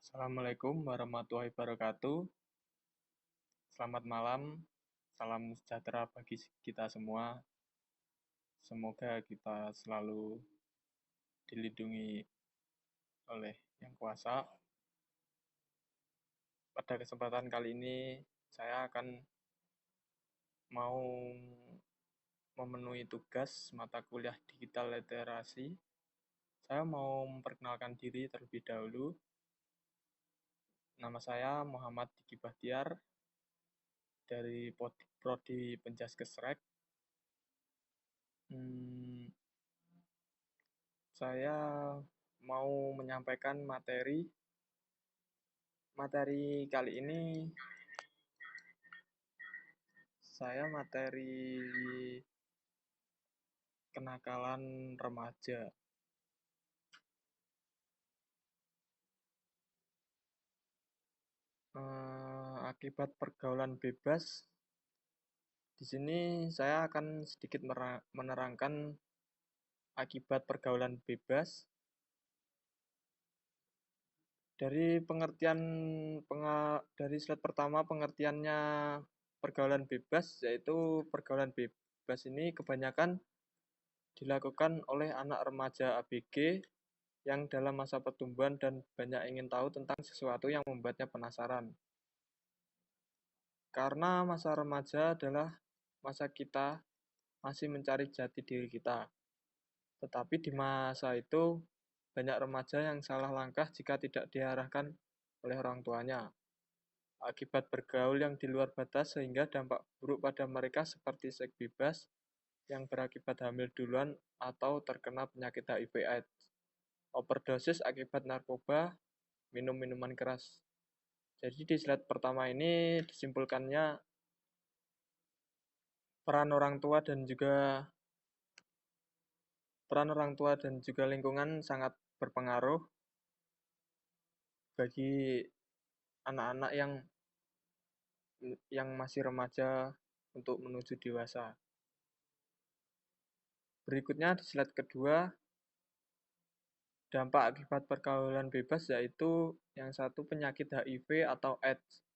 Assalamualaikum warahmatullahi wabarakatuh. Selamat malam, salam sejahtera bagi kita semua. Semoga kita selalu dilindungi oleh Yang Kuasa. Pada kesempatan kali ini, saya akan mau memenuhi tugas mata kuliah digital literasi. Saya mau memperkenalkan diri terlebih dahulu. Nama saya Muhammad Diki Bahtiar dari Prodi Penjaskesrek. Saya mau menyampaikan materi kali ini. Saya materi kenakalan remaja. Akibat pergaulan bebas. Di sini saya akan sedikit menerangkan akibat pergaulan bebas. Dari slide pertama pengertiannya pergaulan bebas, yaitu pergaulan bebas ini kebanyakan dilakukan oleh anak remaja ABG yang dalam masa pertumbuhan dan banyak ingin tahu tentang sesuatu yang membuatnya penasaran. Karena masa remaja adalah masa kita masih mencari jati diri kita. Tetapi di masa itu banyak remaja yang salah langkah jika tidak diarahkan oleh orang tuanya. Akibat bergaul yang di luar batas sehingga dampak buruk pada mereka seperti seks bebas yang berakibat hamil duluan atau terkena penyakit HIV/AIDS, overdosis akibat narkoba, minum minuman keras. Jadi di slide pertama ini disimpulkannya peran orang tua dan lingkungan sangat berpengaruh bagi anak-anak yang masih remaja untuk menuju dewasa. Berikutnya di slide kedua, dampak akibat pergaulan bebas yaitu yang satu penyakit HIV atau AIDS.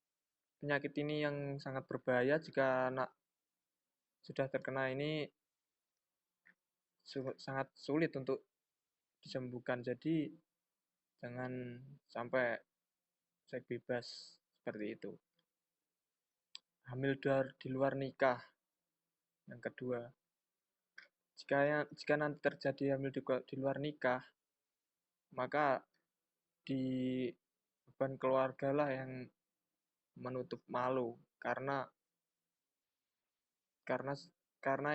Penyakit ini yang sangat berbahaya jika anak sudah terkena ini sangat sulit untuk disembuhkan. Jadi jangan sampai seks bebas seperti itu. Hamil di luar nikah. Yang kedua, jika nanti terjadi hamil di luar nikah, maka di beban keluarga lah yang menutup malu karena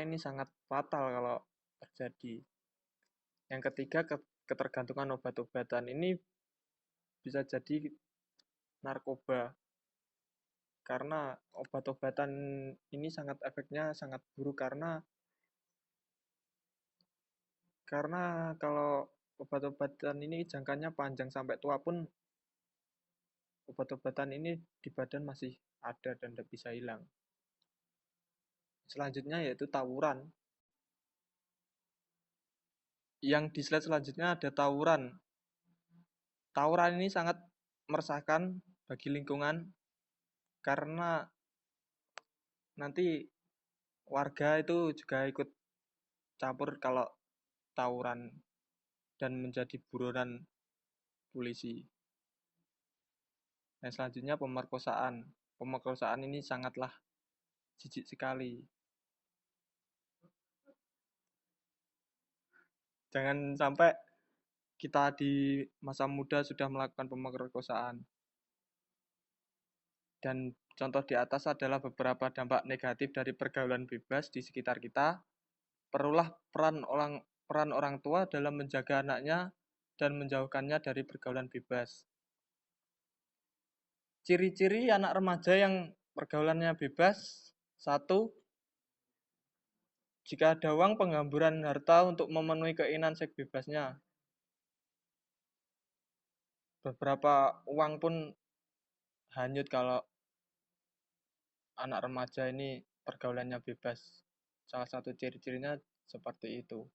ini sangat fatal kalau terjadi. Yang ketiga, ketergantungan obat-obatan ini bisa jadi narkoba. Karena obat-obatan ini efeknya sangat buruk karena kalau obat-obatan ini jangkanya panjang sampai tua pun obat-obatan ini di badan masih ada dan tidak bisa hilang. Selanjutnya yaitu tawuran. Yang di slide selanjutnya ada tawuran. Tawuran ini sangat meresahkan bagi lingkungan karena nanti warga itu juga ikut campur kalau tawuran dan menjadi buronan polisi. Dan selanjutnya pemerkosaan. Pemerkosaan ini sangatlah jijik sekali. Jangan sampai kita di masa muda sudah melakukan pemerkosaan. Dan contoh di atas adalah beberapa dampak negatif dari pergaulan bebas di sekitar kita. Perlulah peran orang tua dalam menjaga anaknya dan menjauhkannya dari pergaulan bebas. Ciri-ciri anak remaja yang pergaulannya bebas. 1. Jika ada uang, penghamburan harta untuk memenuhi keinginan seks bebasnya. Beberapa uang pun hanyut kalau anak remaja ini pergaulannya bebas. Salah satu ciri-cirinya seperti itu.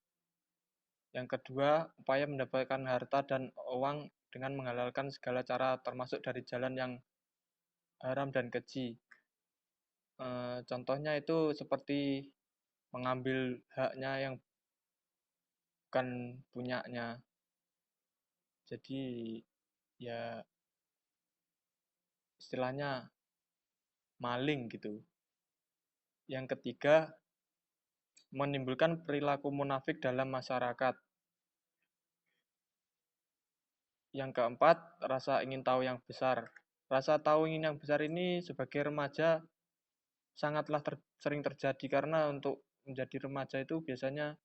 Yang kedua, upaya mendapatkan harta dan uang dengan menghalalkan segala cara termasuk dari jalan yang haram dan keji. Contohnya itu seperti mengambil haknya yang bukan punyanya. Jadi ya istilahnya maling gitu. Yang ketiga, menimbulkan perilaku munafik dalam masyarakat. Yang keempat, rasa ingin tahu yang besar. Rasa tahu ingin yang besar ini sebagai remaja sangatlah sering terjadi karena untuk menjadi remaja itu biasanya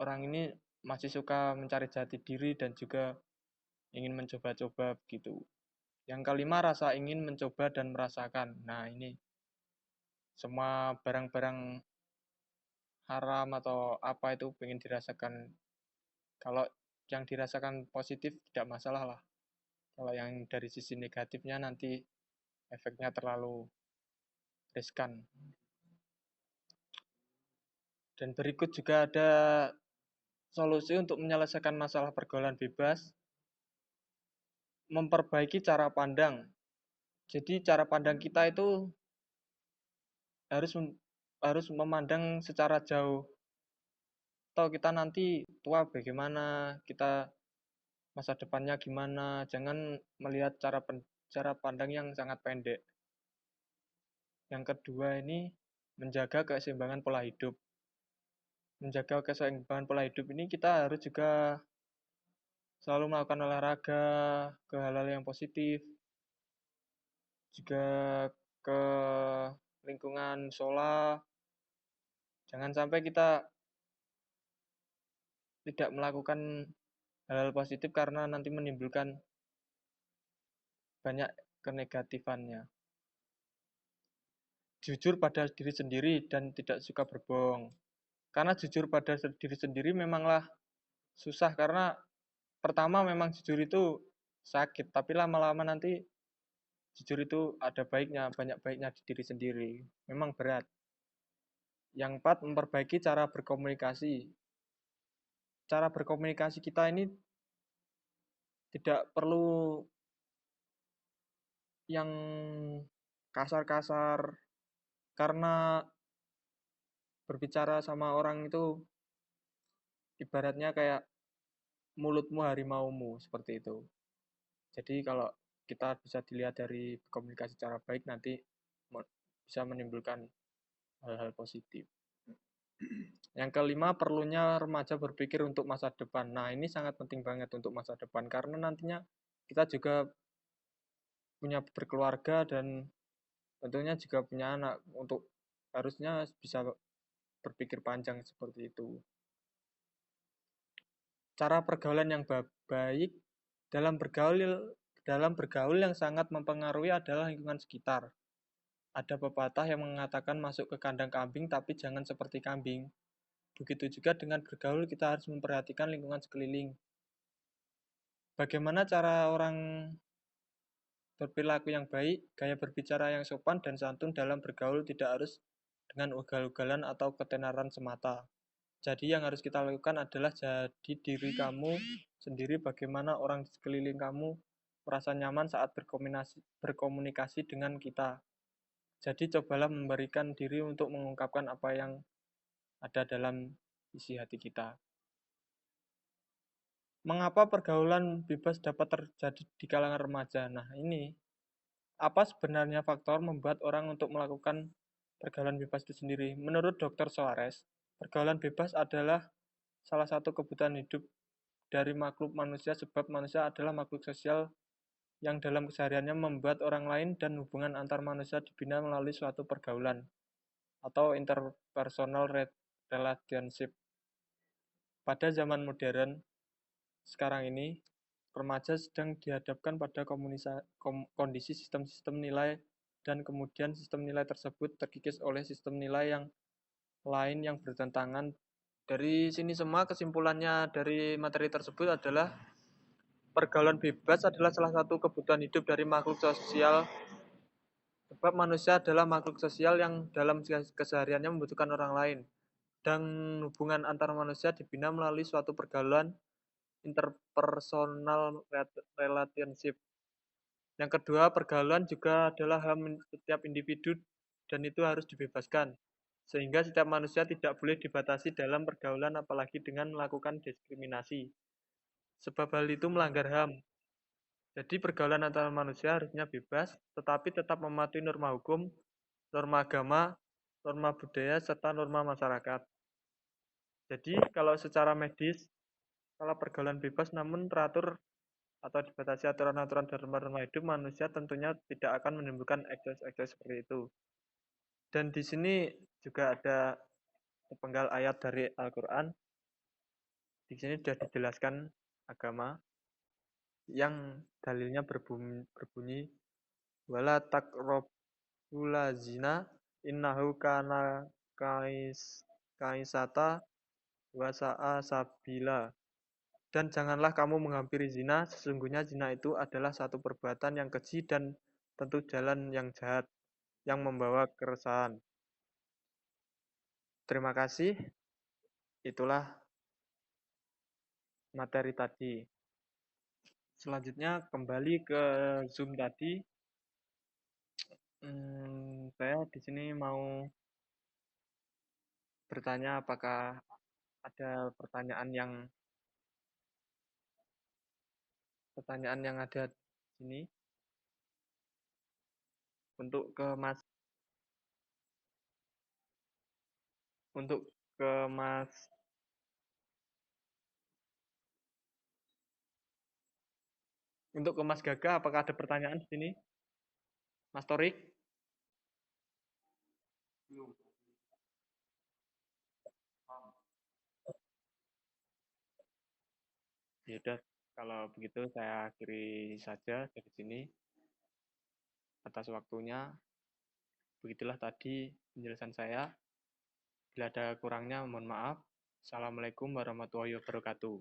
orang ini masih suka mencari jati diri dan juga ingin mencoba-coba begitu. Yang kelima, rasa ingin mencoba dan merasakan. Nah, ini semua barang-barang haram atau apa itu pengen dirasakan. Kalau yang dirasakan positif tidak masalah lah. Kalau yang dari sisi negatifnya nanti efeknya terlalu riskan. Dan berikut juga ada solusi untuk menyelesaikan masalah pergaulan bebas, memperbaiki cara pandang. Jadi cara pandang kita itu harus harus memandang secara jauh. Atau kita nanti tua bagaimana, kita masa depannya gimana, jangan melihat cara pandang yang sangat pendek. Yang kedua ini menjaga keseimbangan pola hidup. Menjaga keseimbangan pola hidup ini kita harus juga selalu melakukan olahraga, ke hal-hal yang positif, juga ke lingkungan musola. Jangan sampai kita tidak melakukan hal-hal positif karena nanti menimbulkan banyak kenegatifannya. Jujur pada diri sendiri dan tidak suka berbohong. Karena jujur pada diri sendiri memanglah susah karena pertama memang jujur itu sakit, tapi lama-lama nanti jujur itu ada baiknya, banyak baiknya di diri sendiri. Memang berat. Yang keempat, memperbaiki cara berkomunikasi. Cara berkomunikasi kita ini tidak perlu yang kasar-kasar, karena berbicara sama orang itu ibaratnya kayak mulutmu harimaumu, seperti itu. Jadi kalau kita bisa dilihat dari komunikasi secara baik nanti bisa menimbulkan hal-hal positif. Yang kelima, perlunya remaja berpikir untuk masa depan. Nah, ini sangat penting banget untuk masa depan karena nantinya kita juga punya berkeluarga dan tentunya juga punya anak, untuk harusnya bisa berpikir panjang seperti itu. Cara pergaulan yang baik dalam bergaul yang sangat mempengaruhi adalah lingkungan sekitar. Ada pepatah yang mengatakan masuk ke kandang kambing tapi jangan seperti kambing. Begitu juga dengan bergaul kita harus memperhatikan lingkungan sekeliling. Bagaimana cara orang berperilaku yang baik, gaya berbicara yang sopan dan santun dalam bergaul tidak harus dengan ugal-ugalan atau ketenaran semata. Jadi yang harus kita lakukan adalah jadi diri kamu sendiri, bagaimana orang di sekeliling kamu merasa nyaman saat berkomunikasi dengan kita. Jadi cobalah memberikan diri untuk mengungkapkan apa yang ada dalam isi hati kita. Mengapa pergaulan bebas dapat terjadi di kalangan remaja? Nah, ini apa sebenarnya faktor membuat orang untuk melakukan pergaulan bebas itu sendiri? Menurut Dr. Soares, pergaulan bebas adalah salah satu kebutuhan hidup dari makhluk manusia sebab manusia adalah makhluk sosial yang dalam kesehariannya membuat orang lain dan hubungan antar manusia dibina melalui suatu pergaulan atau interpersonal relationship. Pada zaman modern sekarang ini, remaja sedang dihadapkan pada kondisi sistem-sistem nilai dan kemudian sistem nilai tersebut terkikis oleh sistem nilai yang lain yang bertentangan. Dari sini semua kesimpulannya dari materi tersebut adalah pergaulan bebas adalah salah satu kebutuhan hidup dari makhluk sosial, sebab manusia adalah makhluk sosial yang dalam kesehariannya membutuhkan orang lain, dan hubungan antar manusia dibina melalui suatu pergaulan interpersonal relationship. Yang kedua, pergaulan juga adalah hak setiap individu dan itu harus dibebaskan. Sehingga setiap manusia tidak boleh dibatasi dalam pergaulan apalagi dengan melakukan diskriminasi. Sebab hal itu melanggar HAM. Jadi pergaulan antar manusia harusnya bebas, tetapi tetap mematuhi norma hukum, norma agama, norma budaya, serta norma masyarakat. Jadi kalau secara medis, kalau pergaulan bebas namun teratur atau dibatasi aturan-aturan dan norma hidup, manusia tentunya tidak akan menimbulkan ekses-ekses seperti itu. Dan di sini juga ada sepenggal ayat dari Al-Quran. Di sini sudah dijelaskan agama yang dalilnya berbunyi wala taqrabul zina innahu kana kaisata wasa'a sabila. Dan janganlah kamu menghampiri zina, sesungguhnya zina itu adalah satu perbuatan yang keji dan tentu jalan yang jahat, yang membawa keresahan. Terima kasih, itulah materi tadi. Selanjutnya kembali ke Zoom tadi. Saya di sini mau bertanya apakah ada pertanyaan yang ada di sini untuk ke Mas untuk ke Mas untuk ke Mas Gaga, apakah ada pertanyaan di sini? Mas Torik? Ya udah, kalau begitu saya akhiri saja dari sini atas waktunya. Begitulah tadi penjelasan saya. Bila ada kurangnya, mohon maaf. Assalamualaikum warahmatullahi wabarakatuh.